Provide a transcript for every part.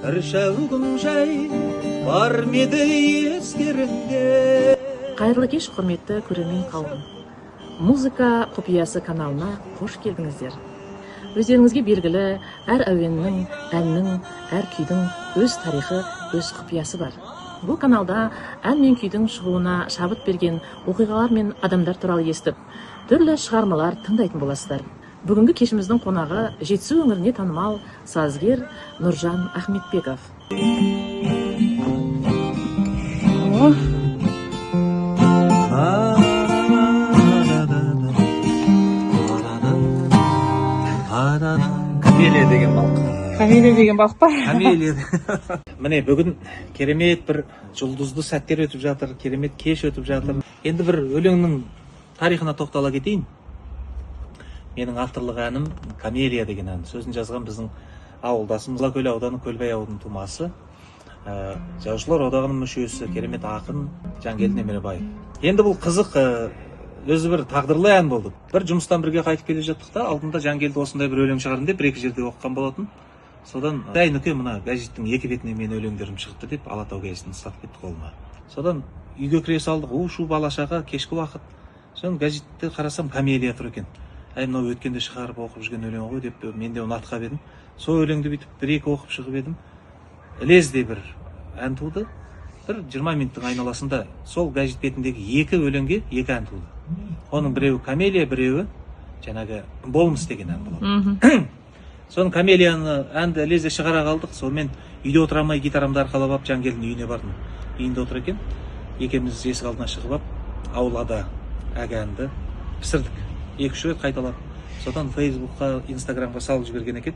бір шәугім жай бар меді естеріңде. Қайырлы кеш, құрметті көрермен қауым. Музыка құпиясы каналына қош келдіңіздер. Өздеріңізге белгілі, әр әуеннің, әннің, әр күйдің өз тарихы, өз құпиясы бар. Бұл каналда ән мен күйдің шығуына шабыт берген оқиғалар мен адамдар туралы естіп, түрлі шығармалар тыңдайтын боласыздар. Бүгінгі кешіміздің қонағы Жетісу өңіріне танымал сазгер Нұржан Ахметбеков. Камелия деген балық. Камелия деген балық па? Камелия. Міне бүгін керемет бір жұлдызды сәттер өтіп жатыр, керемет кеш өтіп жатыр. Енді бір өлеңнің тарихына тоқтала кетейін. Менің авторлық әнім Камелия деген ән. Сөзін жазған біздің ауылдасымыз, Алакөл ауданы Көлбай ауылының тумасы, жазушылар одағының мүшесі, керемет ақын Жангелді Немеребаев. Енді бұл қызық, өзі бір тағдырлы ән болды. Бір жұмыстан бірге қайтып келе жаттық та, алдында Жангелді осындай бір өлең шығардым деп бір-екі жерде оқыған болатын. Содан Нүке мына газеттің екі бетіне мен өлеңдерім шықты деп Алатау газетін ұстатып кетті қолыма. Содан үйге кіре салдық, у-шу бала-шаға, кешкі уақыт. Содан газетті қарасам, Камелия тұр екен. Мынау өткенде шығарып оқып жүрген өлең ғой деп мен де оны атқап едім. Сол өлеңді бүйтіп бір-екі оқып шығып едім. Лезде бір ән туды. Бір 20 минуттың айналасында сол газет бетіндегі екі өлеңге екі ән туды. Оның біреуі Камелия, біреуі жаңағы болмыс деген ән болады. Соның Камелияны әнді лезде шығара қалдық. Сонымен үйде отыра алмай гитарамды арқалап алып Жангелдінің үйіне бардым. Үйінде отыр екен. Екеуміз есік алдына шығып алып, аулада әгі әнді пісірдік. 2-3 рет қайталап. Содан Фейсбукқа, Инстаграмға салып жіберген екен.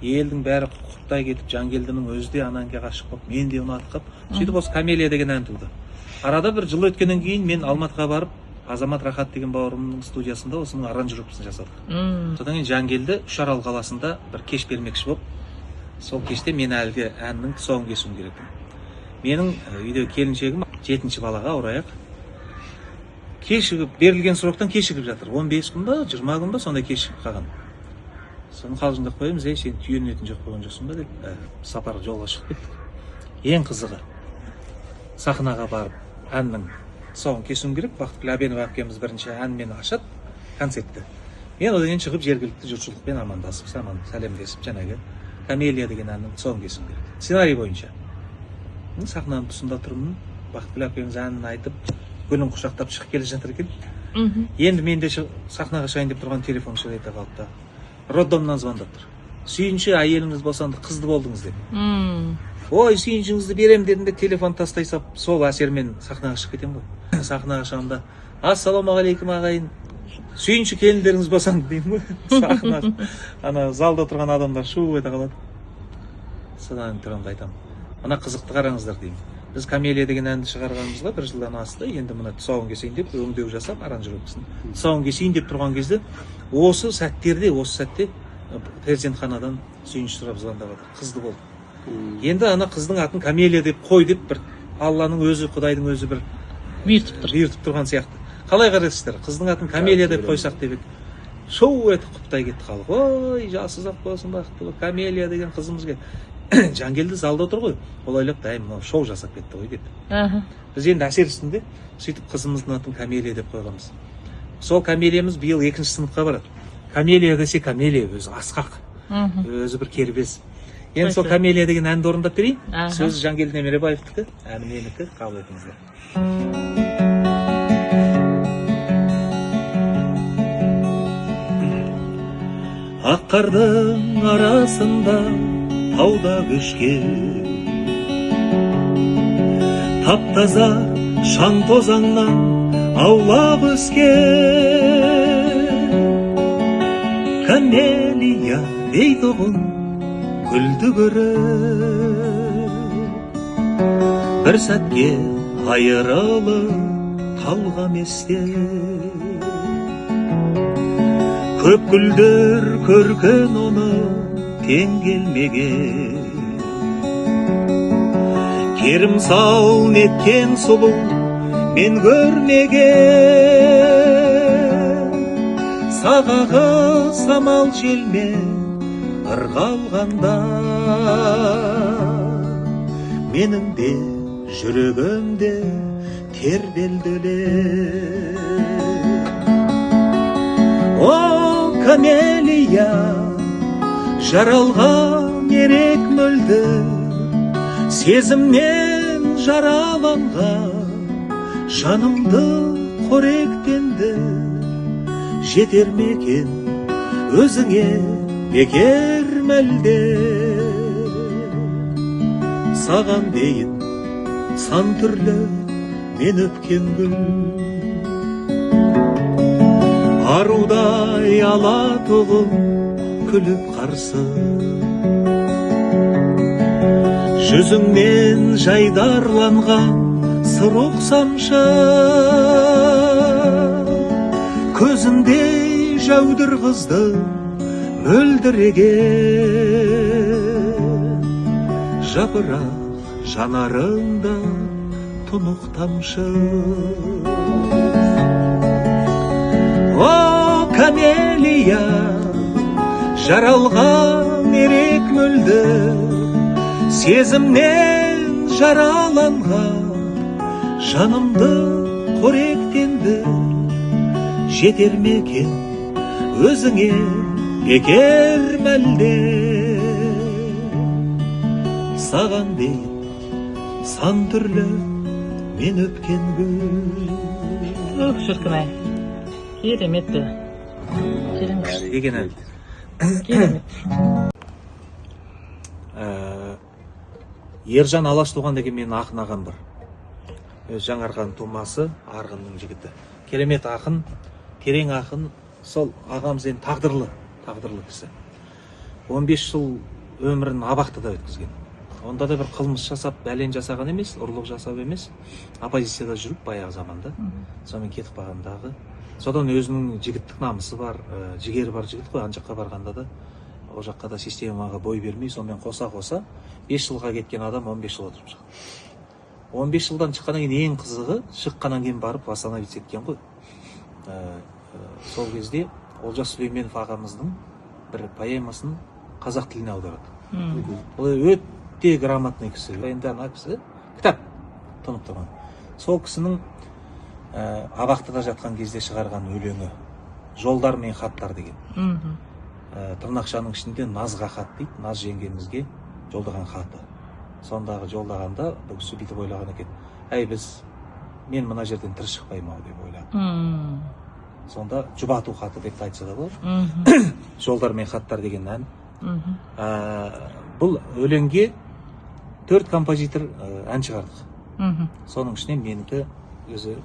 Елдің бәрі құптай кетіп, Жангелдінің өзі де ана әнге ғашық болып, мен де оны атқап, сөйтіп осы Камелия деген ән туды. Арада бір жыл өткеннен кейін мен Алматыға барып, Азамат Рахат деген бауырымның студиясында осының аранжировкасын жасадық. Содан кейін Жангелді Үшарал қаласында бір кеш бермекші болып, сол кеште мен әлгі әннің тұсауын кесуім керек. Менің үйде келіншегім 7-ші балаға орайық. Кешігіп, берілген сроктан кешігіп жатыр. 15 күн ба, 20 күн ба, сондай кешігіп қалған. Соны қалжыңдап қоямыз, сен түйенің етін жеп қойған жоқсың ба деп, сапарға жолға шығып кеттік. Ең қызығы, сахнаға барып әннің тұсауын кесуім керек. Бақытгүл Әбенова әпкеміз бірінші әнмен ашады концертті. Мен одан кейін шығып жергілікті жұртшылықпен амандасып, сәлемдесіп, жаңағы Камелия деген әннің тұсауын кесуім керек. Сценарий бойынша. Сахнаның тұсында тұрмын, Бақытгүл әпкеміз әнін айтып, гүлін құшақтап шығып келе жатыр екен. Енді мен де сахнаға шығайын деп тұрған телефон шыр ете қалды да. Роддомнан звондап тұр. Сүйінші, әйеліңіз босанды, қызды болдыңыз деп. Ой, сүйіншіңізді берем дедім де телефон тастай сап, сол әсермен сахнаға шығып кетем ғой. Сахнаға шығамда, ассалаумағалейкум ағайын, сүйінші келіндеріңіз босанды деймін ғой. Сахна, ана залда тұрған адамдар шу ете қалады. Содан тұрамды айтамын. Ана қызықты қараңыздар деймін. Біз Камелия деген әнді шығарғанымызға бір жылдан асты. Енді мына тұсауын кесейін деп өңдеу жасап, аранжировкасын. Тұсауын кесейін деп тұрған кезде, осы сәтте перзентханадан сүйінші сұрап звондап жатыр. Қызды болды. Енді ана қыздың атын Камелия деп қой деп бір Алланың өзі, Құдайдың өзі бір бұйыртып тұрған сияқты. Қалай қарайсыздар? Қыздың атын Камелия деп қойсақ деп ек. Шоу еті құптай кетті халық. Ой, жасы ұзақ болсын, бақытты, Камелия деген қызымыз келді. Жангелді залда отыр ғой. Ол ойлап, мынау шоу жасап кетті ғой деп. Біз енді әсер үстінде сөйтіп қызымыздың атын Камелия деп қойғанбыз. Сол Камелиямыз биыл 2-ші сыныпқа барады. Камелия десе Камелия өзі асқақ. Өзі бір кербез. Енді сол Камелия деген әнді орындап берейін. Сөзі Жангелді Немеребаевтікі, әні менікі, қабыл етіңіздер. Ақ қардың арасында тауда көшкен, таптаза шаң тозаңнан аулақ өскен, Камелия дейді ұғын гүлді көріп, бір сәтке айырылып қалғам есте. Көп гүлдер көрген оны тең келмеген, керім сал неткен сұлу мен көрмеген. Сағағы самал желмен ырғалғанда менің де жүрегімде тербелділер. О, камелия, жаралған ерек мөлді, сезімнен жараланған жанымды қоректенді. Жетер мекен өзіңе бекер мәлде, саған дейін сан түрлі мен өпкен гүл. Арудай алатұғын күліп қарсы, жүзіңнен жайдарланған сыр ұқсамшы, көзіндей жәудір қызды мөлдіреген, жапырақ жанарында тұнық тамшы. О, камелия, жаралған ерек мөлді, сезімнен жараланған жанымды қоректенді. Жетер мекен өзіңе бекер мәлде, саған дейін сан түрлі мен өпкен гүл. Шіркін-ай, кереметті. Деген әл. Керемет. Ержан Алаш туған деген менің ақын ағам бар. Жаңарған тумасы, арғынның жігіті. Керемет ақын, терең ақын, сол ағамыз енді тағдырлы кісі. 15 жыл өмірін абақтыда өткізген. Онда да бір қылмыс жасап, бәлен жасаған емес, ұрлық жасап емес, оппозицияда жүріп баяғы заманда, сонымен кетіп қалғандағы. Содан өзінің жігіттік намысы бар, жігері бар жігіт қой, анжаққа барғанда да, о жаққа да системаға бой бермей, сонымен қоса 5 жылға кеткен адам 15 жыл отырып шықты. 15 жылдан шыққаннан кейін ең қызығы, шыққаннан кейін барып восстановиться еткен ғой. Сол кезде Олжас Сүлейменов ағамыздың бір поэмасын қазақ тіліне аударады. Ол өте грамотный кісі. Енді ана кісі кітап тұнып тұрған. Сол кісінің абақтыда жатқан кезде шығарған өлеңі «Жолдар мен хаттар» деген. Тырнақшаның ішінде Назға хат дейді, Наз жеңгемізге жолдаған хаты. Сондағы жолдағанда бұл кісі бүйтіп ойлаған екен: мен мына жерден тірі шықпаймын ау деп ойлады. Сонда жұбату хаты деп айтса да болады. «Жолдар мен хаттар» деген ән. Бұл өлеңге 4 композитор ән шығардық. Соның ішінен менікі өзі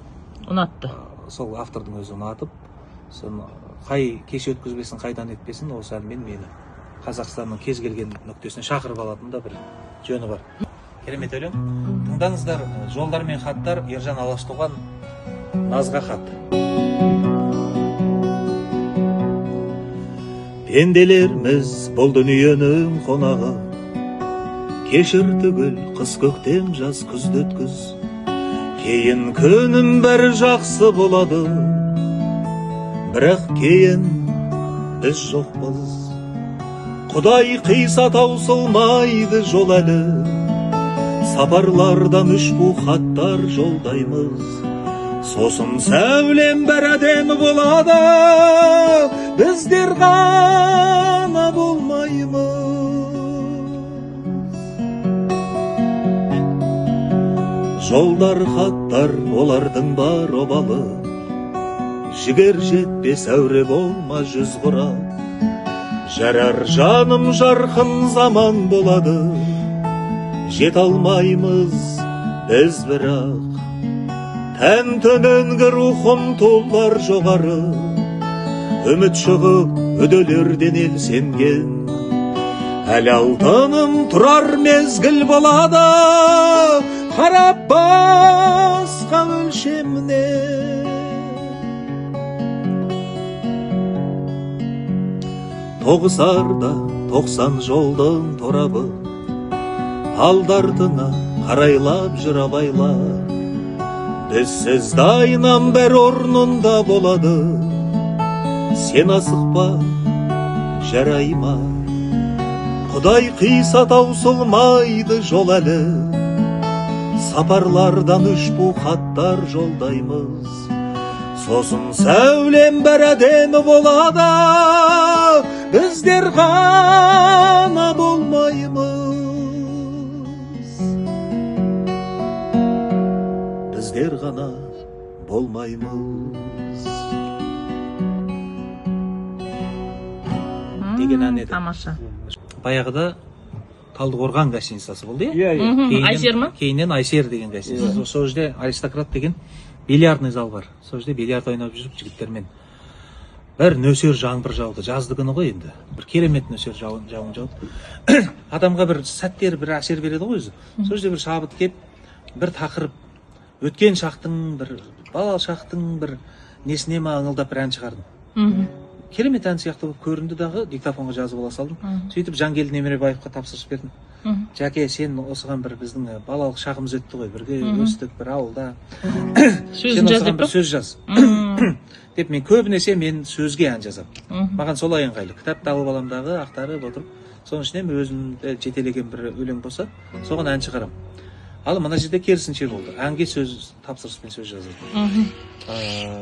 ұнатты. Сол автордың өзі ұнатып, қай кеш өткізбесін, қайдан етпесін, осы әнмен мені Қазақстанның кез келген нүктесіне шақырып алатын да бір жөні бар. Керемет өлең. Тыңдаңыздар, «Жолдар мен хаттар», Ержан Алаш туған, Назға хат. Пенделерміз бұл дүниенің қонағы, кешір түгіл қыс көктем жаз күзді өткіз, кейін күнім бәрі жақсы болады, бірақ кейін біз жоқпыз. Құдай қиса таусылмайды жол әлі, сапарлардан 3 бу хаттар жолдаймыз. Сосын сәулем бәр әдемі болады, біздер ғана болмаймыз. Жолдар, хаттар, олардың бар обалы, жігер жетпес әуре болма жүз құрат. Жарар жаным жарқын заман болады, жет алмаймыз біз бірақ. Тән төменгі рухым толар жоғары, үміт шығып үділерден елсенген. Әлі алтыным тұрар мезгіл болады, қарап басқа өлшеміне. Тоғысарда 90 жолдың торабы, алдартына қарайлап жүр абайлар. Бізсіз дайынам бәр орнында болады, сен асықпа жарайма. Құдай қиса таусылмайды жол әлі, сапарлардан үшбу хаттар жолдаймыз. Сосын сәулем бір әдемі болады, біздер ғана болмаймыз. Біздер ғана болмаймыз. Деген ән еді. Тамаша. Баяғыда Талдықорған гостиницасы болды, Айсер ма? Кейіннен Айсер деген гостиница. Сол жерде Аристократ деген бильярдный зал бар. Сол жерде бильярд ойнап жүріп жігіттермен бір нөсер жаңбыр жауды. Жазды күні ғой енді. Бір керемет нөсер жауын жауды. Адамға бір сәттер бір әсер береді ғой өзі. Сол жерде бір шабыт кеп, бір тақырып өткен шақтың, бір балалық шақтың бір несіне ма аңылдап бір ән шығардым. Керемет ән сияқты болып көрінді дағы, диктофонға жазып ала салдым. Сөйтіп Жангелді Немеребаевқа тапсырыс бердім. Жәке, сен осыған бір біздің балалық шағымыз өтті ғой, бірге өстік бір ауылда. Сөзін жаз деп бір сөз жаз. Деп мен көбінесе мен сөзге ән жазам. Маған солай ыңғайлы. Кітапты алып аламдағы, ақтарып отырып, соның ішінен өзімді жетелеген бір өлең болса, соған ән шығарам. Ал мына жерде керісінше болды. Әнге сөз тапсырыспен сөз жаздым.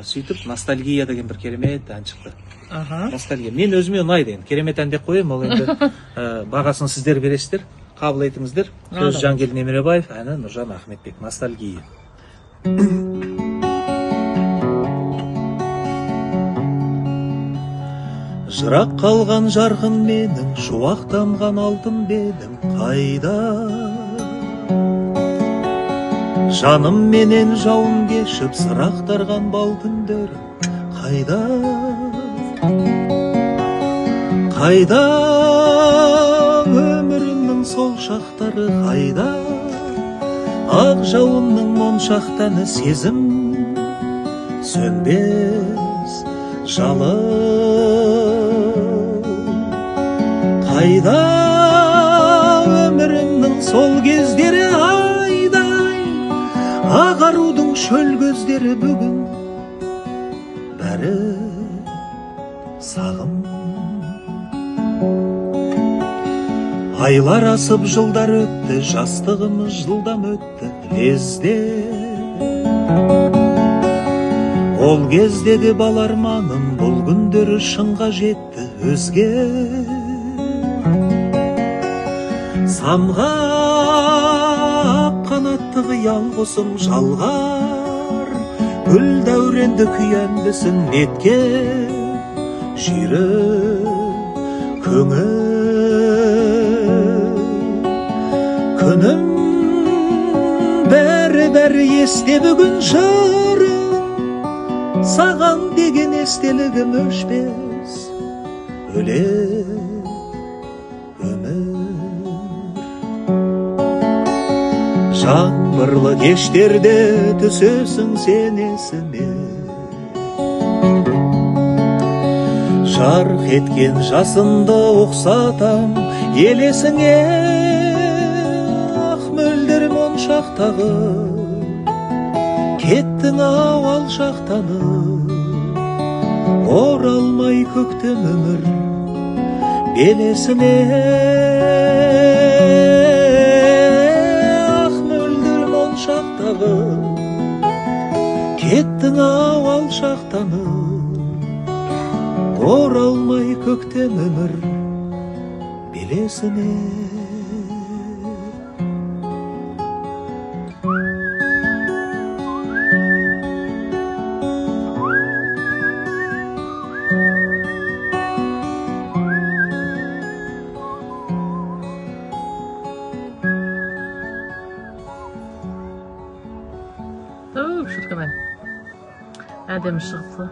Сөйтіп ностальгия деген бір керемет ән шықты. Ностальгия. Мен өзіме ұнайды енді. Керемет ән деп қоямын, ол енді бағасын сіздер бересіздер, қабыл етіңіздер. Сөз Жангелді Немеребаев, әні Нұржан Ахметбек. Ностальгия. Жырақ қалған жарқын менің, шуақтанған алтын белім қайда? Жаным менен жауын кешіп, сырақтарған бал күндерім қайда? Қайда өмірімнің сол шақтары қайда? Ақ жауынның моншақтаны сезім сөнбес жалы. Қайда өмірімнің сол кездері айдай, ағарудың шөл көздері бүгін бәрі сағым. Айлар асып жылдар өтті, жастығымыз жылдам өтті лезде. Ол кездегі бал арманым бұл күндері шыңға жетті өзге. Самғап қанатты қиял құсым жалғар, гүл дәуренді күйенбісін неткен жүйрік көңіл. Күнім бәрі есте бүгін жырым, саған деген естелігім өшпес өлең өмір. Жаңбырлы кештерде түсесің сен есіме, жарқ еткен жасынды ұқсатам елесіңе. Ақ мөлдір моншақтағы кеттің ау алшақтанып, оралмай көктем өмір белесіне. Ақ мөлдір моншақтағы кеттің ау алшақтанып, оралмай көктем өмір белесіне. Шіркін-ай, әдемі шығыпты.